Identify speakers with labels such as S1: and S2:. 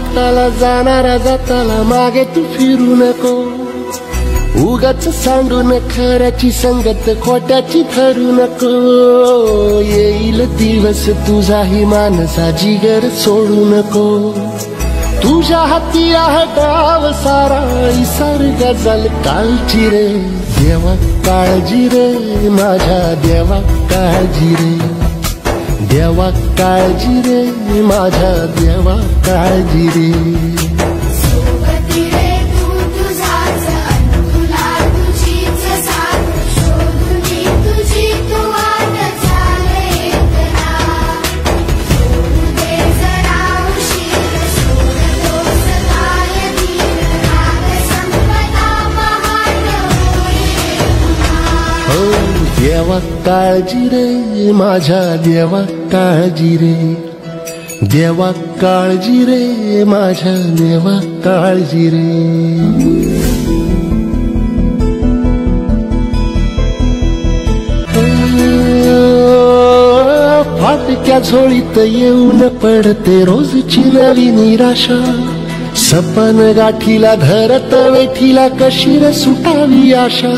S1: हाताला जाणारा जाताला मागे तू फिरू नको, उगाच सांडून खऱ्याची संगत खोट्याची ठरू नको. येईल दिवस तुझाही मानसा जिगर सोडू नको, तुझ्या हाती आहे डाव सारा इसार गजल काळजी रे. देवा काळजी रे माझ्या देवा काळजी रे, देवा काळजी रे माझ्या देवा काळजी रे. देवा काळजी रे माझ्या देवा काळजी रे, देवा काळजी रे माझ्या देवा काळजी रे. फाटक्या झोळीत येऊन पडते रोजची नवी निराशा, सपन गाठीला धरत वेठीला कशी रे सुटावी आशा.